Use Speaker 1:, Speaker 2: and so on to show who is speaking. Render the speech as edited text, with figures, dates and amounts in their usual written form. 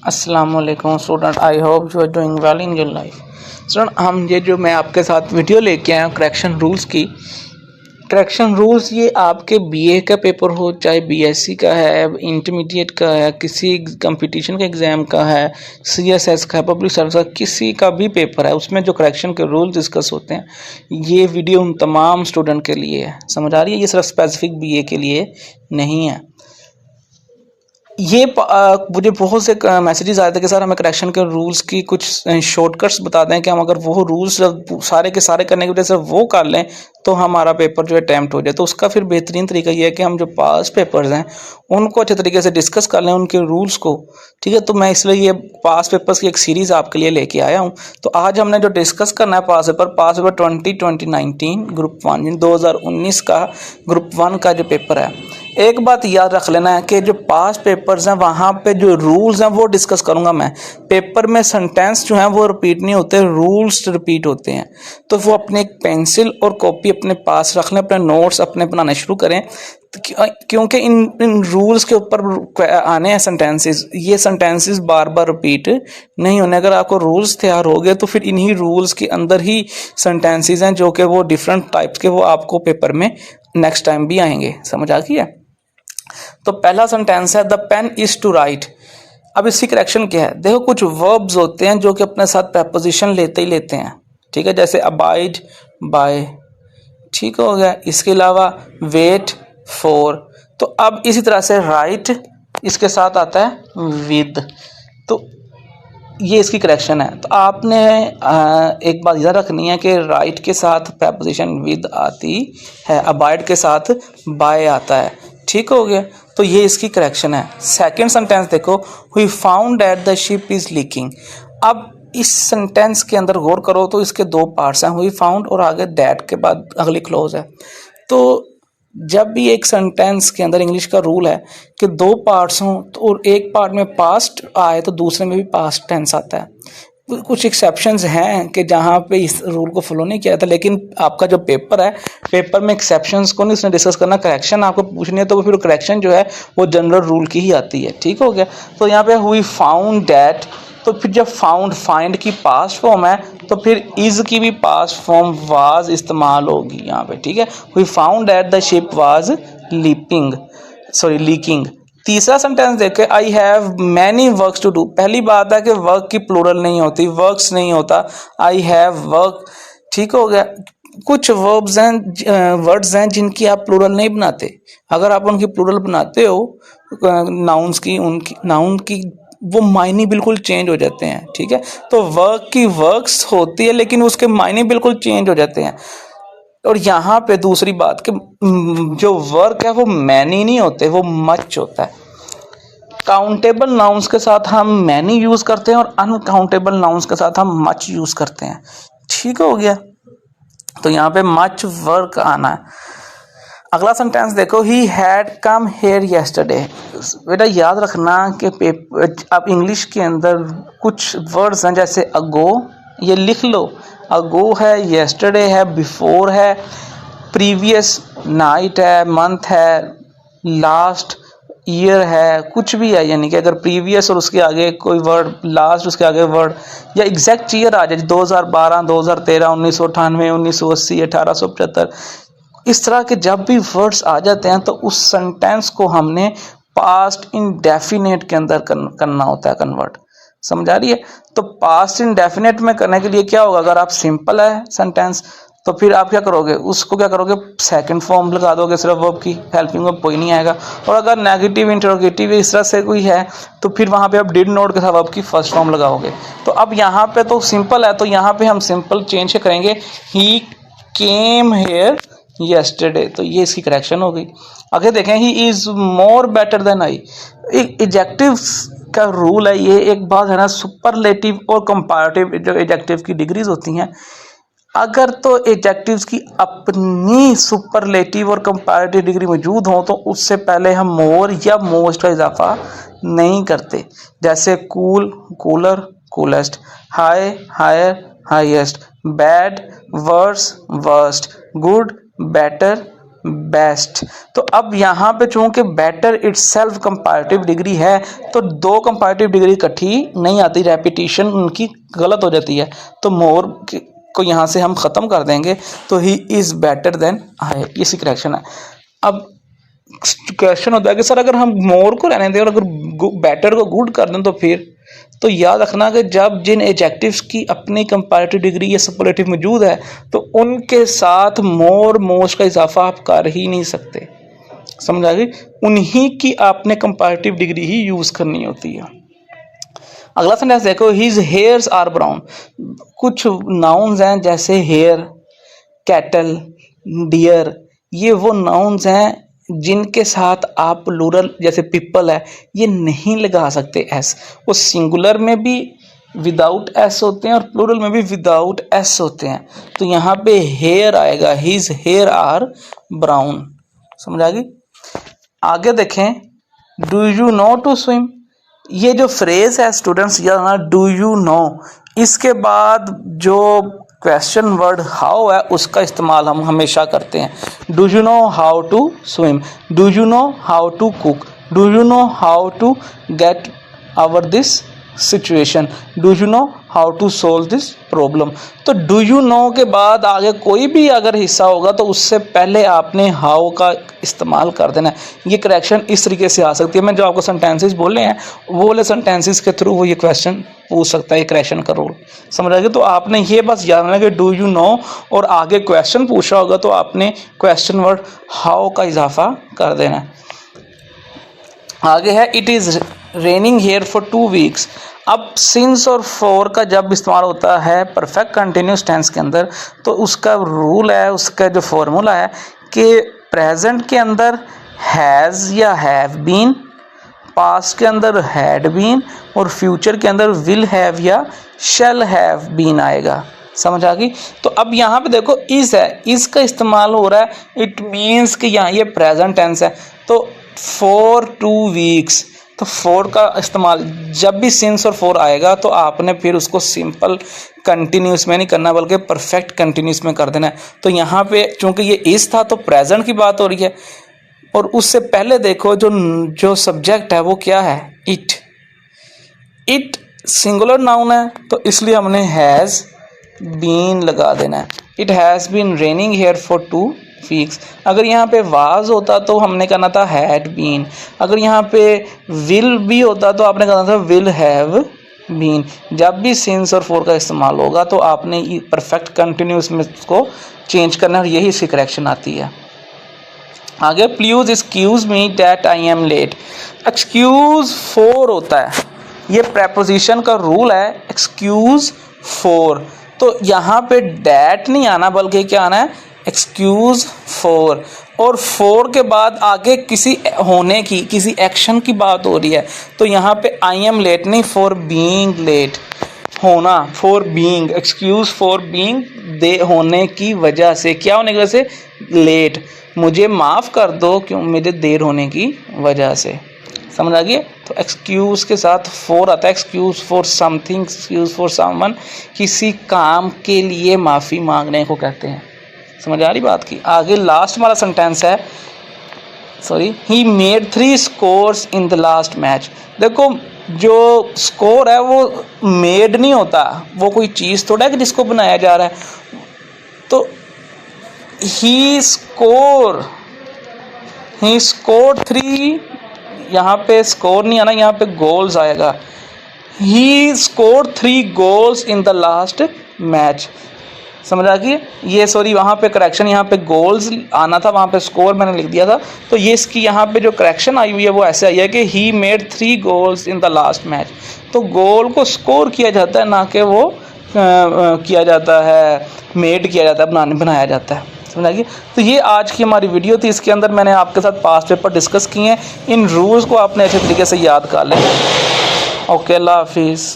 Speaker 1: अस्सलामुअलैकुम student, I hope you are doing well in your life. Student, मैं आपके साथ वीडियो लेके आया हूँ करेक्शन रूल्स की। करेक्शन रूल्स ये आपके बीए का पेपर हो, चाहे बीएससी का है, इंटरमीडिएट का है, किसी कंपटीशन के एग्ज़ाम का है, सीएसएस का है, पब्लिक सर्विस का, किसी का भी पेपर है, उसमें जो करेक्शन के रूल डिस्कस होते हैं, ये वीडियो उन तमाम स्टूडेंट के लिए है। समझ आ रही है? ये सिर्फ स्पेसिफिक बीए के लिए नहीं है। ये मुझे बहुत से मैसेजेस आए थे कि सर हमें करेक्शन के रूल्स की कुछ शॉर्टकट्स बता दें कि हम अगर वो रूल्स सारे के सारे करने की वजह से वो कर लें तो हमारा पेपर जो है अटैम्प्ट हो जाए। तो उसका फिर बेहतरीन तरीका ये है कि हम जो पास पेपर्स हैं उनको अच्छे तरीके से डिस्कस कर लें, उनके रूल्स को। ठीक है, तो मैं इसलिए ये पास पेपर्स की एक सीरीज़ आपके लिए लेके आया हूँ। तो आज हमने जो डिस्कस करना है पास पेपर 2019 ग्रुप 1 2019 का ग्रुप 1 का जो पेपर है। एक बात याद रख लेना है कि जो पास पेपर्स हैं वहाँ पे जो रूल्स हैं वो डिस्कस करूँगा मैं। पेपर में सेंटेंस जो हैं वो रिपीट नहीं होते, रूल्स रिपीट होते हैं। तो वो अपने एक पेंसिल और कॉपी अपने पास रख लें, अपने नोट्स अपने बनाने शुरू करें, क्योंकि इन रूल्स के ऊपर आने हैं सेंटेंसेस। ये सेंटेंसेस बार बार रिपीट नहीं होने। अगर आपको रूल्स तैयार हो गए तो फिर इन्हीं रूल्स के अंदर ही सेंटेंसेस हैं जो कि वो डिफरेंट टाइप्स के वो आपको पेपर में नेक्स्ट टाइम भी आएंगे। समझ आ गई है? तो पहला सेंटेंस है the pen is to write. अब इसकी करेक्शन क्या है? देखो, कुछ वर्ब्स होते हैं जो कि अपने साथ preposition लेते ही लेते हैं। ठीक है, जैसे अबाइड बाय, ठीक हो गया। इसके अलावा वेट फॉर। तो अब इसी तरह से राइट इसके साथ आता है विद। तो ये इसकी करेक्शन है। तो आपने एक बात याद रखनी है कि राइट के साथ preposition विद आती है, अबाइड के साथ बाय आता है। ठीक हो गया, तो ये इसकी करेक्शन है। सेकंड सेंटेंस देखो, we found that the ship is leaking. अब इस सेंटेंस के अंदर गौर करो तो इसके दो पार्ट्स हैं, वी फाउंड और आगे दैट के बाद अगली क्लोज है। तो जब भी एक सेंटेंस के अंदर इंग्लिश का रूल है कि दो पार्ट्स हों तो और एक पार्ट में पास्ट आए तो दूसरे में भी पास्ट टेंस आता है। कुछ एक्सेप्शंस हैं कि जहाँ पे इस रूल को फॉलो नहीं किया जाता, लेकिन आपका जो पेपर है, पेपर में एक्सेप्शंस को नहीं उसने डिस्कस करना, करेक्शन आपको पूछनी है, तो फिर करेक्शन जो है वो जनरल रूल की ही आती है। ठीक हो गया। तो यहाँ पे हुई फाउंड डैट, तो फिर जब फाउंड फाइंड की पास्ट फॉर्म है तो फिर इज की भी पास्ट फॉर्म वाज इस्तेमाल होगी यहाँ पे। ठीक है, we found that the ship was leaking. तीसरा सेंटेंस देखे, I have many works to do. पहली बात है कि वर्क की प्लूरल नहीं होती, वर्क्स नहीं होता, आई हैव वर्क। ठीक हो गया। कुछ वर्ब्स हैं, वर्ड्स हैं जिनकी आप प्लूरल नहीं बनाते। अगर आप उनकी प्लूरल बनाते हो नाउन्स की, उनकी नाउन की, वो मायने बिल्कुल चेंज हो जाते हैं। ठीक है, तो वर्क की वर्क्स होती है लेकिन उसके मायने बिल्कुल चेंज हो जाते हैं। और यहाँ पे दूसरी बात कि जो वर्क है वो मैनी नहीं होते, वो मच होता है। काउंटेबल नाउन्स के साथ हम मैनी यूज करते हैं और अनकाउंटेबल नाउन्स के साथ हम मच यूज करते हैं। ठीक हो गया, तो यहाँ पे मच वर्क आना है। अगला सेंटेंस देखो, he had come here yesterday. बेटा याद रखना कि अब इंग्लिश के अंदर कुछ वर्ड्स हैं जैसे अगो, ये लिख लो, अगो है, येस्टरडे है, बिफोर है, प्रीवियस नाइट है, मंथ है, लास्ट ईयर है, कुछ भी है। यानी कि अगर प्रीवियस और उसके आगे कोई वर्ड, लास्ट उसके आगे वर्ड, या एग्जैक्ट ईयर आ जाए 2012, 2013, 1998, 1980, 1875, इस तरह के जब भी वर्ड्स आ जाते हैं तो उस सेंटेंस को हमने पास्ट इंडेफिनेट के अंदर करना होता है कन्वर्ट। समझ आ रही है? तो पास्ट इंडेफिनेट में करने के लिए क्या होगा, अगर आप सिंपल है सेंटेंस तो फिर आप क्या करोगे, उसको क्या करोगे, सेकंड फॉर्म लगा दोगे सिर्फ वर्ब की, हेल्पिंग वर्ब कोई नहीं आएगा। और अगर नेगेटिव इंटरोगेटिव इस तरह से कोई है तो फिर वहाँ पे आप डिड नोट के साथ वर्ब की फर्स्ट फॉर्म लगाओगे। तो अब यहाँ पे तो सिंपल है, तो यहाँ पे हम सिंपल चेंज करेंगे, ही केम हेयर येस्टरडे। तो ये इसकी करेक्शन हो गई। आगे देखें, he is more better than I. एक एडजेक्टिव का रूल है ये। एक बात है ना, सुपरलेटिव और कंपैरेटिव जो एडजेक्टिव की डिग्रीज होती हैं, अगर तो एडजेक्टिव्स की अपनी सुपरलेटिव और कंपैरेटिव डिग्री मौजूद हो तो उससे पहले हम मोर या मोस्ट का इजाफा नहीं करते। जैसे cool, cooler, coolest, high, higher, highest, bad, worse, worst, good, better, best. तो अब यहाँ पे चूंकि बेटर इटसेल्फ कंपैरेटिव डिग्री है तो दो कंपैरेटिव डिग्री इकट्ठी नहीं आती, रेपिटेशन उनकी गलत हो जाती है। तो मोर को यहाँ से हम ख़त्म कर देंगे तो he is better than I, इसी करेक्शन है। अब क्वेश्चन होता है कि सर अगर हम मोर को रहने दें और अगर बेटर को गुड कर दें तो फिर, तो याद रखना कि जब जिन एडजेक्टिव्स की अपनी कंपैरेटिव डिग्री या सुपरलेटिव मौजूद है तो उनके साथ मोर मोस्ट का इजाफा आप कर ही नहीं सकते, समझ आ गई। उन्हीं की आपने कंपैरेटिव डिग्री ही यूज़ करनी होती है। अगला सेंटेंस देखो, हिज हेयर्स आर ब्राउन। कुछ नाउन्स हैं जैसे हेयर, कैटल, डियर, ये वो नाउन्स हैं जिनके साथ आप प्लूरल जैसे पीपल है ये नहीं लगा सकते एस। वो सिंगुलर में भी विदाउट एस होते हैं और प्लूरल में भी विदाउट एस होते हैं। तो यहाँ पे हेयर आएगा, हिज हेयर आर ब्राउन, समझ आ गई। आगे देखें, do you know to swim. ये जो फ्रेज है स्टूडेंट्स, याद डू यू नो, इसके बाद जो क्वेश्चन वर्ड हाउ है उसका इस्तेमाल हम हमेशा करते हैं। Do you know how to swim, do you know how to cook, do you know how to get over this situation, do you know how to solve this problem. तो do you know के बाद आगे कोई भी अगर हिस्सा होगा तो उससे पहले आपने हाउ का इस्तेमाल कर देना है। ये करेक्शन इस तरीके से आ सकती है। मैं जो आपको सेंटेंसेस बोले हैं वो वाले सेंटेंसेस के थ्रू वो ये क्वेश्चन पूछ सकता है, ये करेक्शन का रूल, समझ आ गया। तो आपने ये बस याद रखना कि डू यू नो और आगे क्वेश्चन पूछा होगा तो आपने क्वेश्चन वर्ड हाउ का इजाफा कर देना है। आगे है, it is raining here for 2 weeks. अब सिंस और फॉर का जब इस्तेमाल होता है परफेक्ट कंटिन्यूस टेंस के अंदर तो उसका रूल है, उसका जो फॉर्मूला है कि प्रेजेंट के अंदर हैज़ या हैव बीन, पास्ट के अंदर हैड बीन और फ्यूचर के अंदर विल हैव या शैल हैव बीन आएगा, समझ आ गई। तो अब यहाँ पे देखो इज है, इस का इस्तेमाल हो रहा है, इट मीन्स कि यहाँ ये प्रेजेंट टेंस है। तो फॉर 2 वीक्स, तो फॉर का इस्तेमाल जब भी सिंस और फॉर आएगा तो आपने फिर उसको सिंपल कंटिन्यूस में नहीं करना बल्कि परफेक्ट कंटिन्यूस में कर देना है। तो यहाँ पे चूंकि ये इस था तो प्रेजेंट की बात हो रही है और उससे पहले देखो जो सब्जेक्ट है वो क्या है, इट। इट सिंगुलर नाउन है तो इसलिए हमने हैज़ बीन लगा देना है। It has been raining here for 2 weeks. अगर यहाँ पे वाज होता तो हमने कहना था हैड बीन। अगर यहाँ पे विल भी होता तो आपने कहना था विल हैव बीन। जब भी सिंस और फॉर का इस्तेमाल होगा तो आपने परफेक्ट कंटिन्यूस में उसको चेंज करना है और यही इसकी करेक्शन आती है। आगे, please excuse me that I am late. Excuse for होता है, ये प्रेपोजिशन का रूल है, एक्सक्यूज फॉर। तो यहाँ पे डैट नहीं आना बल्कि क्या आना है, एक्सक्यूज फॉर। और फॉर के बाद आगे किसी होने की, किसी एक्शन की बात हो रही है तो यहाँ पे आई एम लेट नहीं, फॉर बीइंग लेट होना, for being, excuse for being, दे होने की वजह से, क्या होने की वजह से, लेट, मुझे माफ़ कर दो क्यों मुझे देर होने की वजह से, समझ आ गई। तो एक्सक्यूज के साथ फॉर आता है, excuse for something, excuse for someone, किसी काम के लिए माफ़ी मांगने को कहते हैं, समझ आ रही बात की। आगे लास्ट वाला सेंटेंस है, sorry, he made 3 scores in the last match. देखो जो स्कोर है वो मेड नहीं होता, वो कोई चीज़ थोड़ा है कि जिसको बनाया जा रहा है। तो ही स्कोर्ड 3, यहाँ पे स्कोर नहीं आना, यहाँ पे गोल्स आएगा। He scored 3 goals in the last match, समझ आ गई। ये सॉरी वहाँ पे करेक्शन, यहाँ पे गोल्स आना था, वहाँ पे स्कोर मैंने लिख दिया था। तो ये इसकी यहाँ पे जो करेक्शन आई हुई है वो ऐसे आई है कि he made 3 goals in the last match. तो गोल को स्कोर किया जाता है, ना कि वो किया जाता है, मेड किया जाता है, बनाया जाता है, समझ आ गई। तो ये आज की हमारी वीडियो थी, इसके अंदर मैंने आपके साथ पास्ट पेपर डिस्कस किए हैं। इन रूल्स को आपने अच्छे तरीके से याद कर लें। ओके, अल्लाह हाफिज़।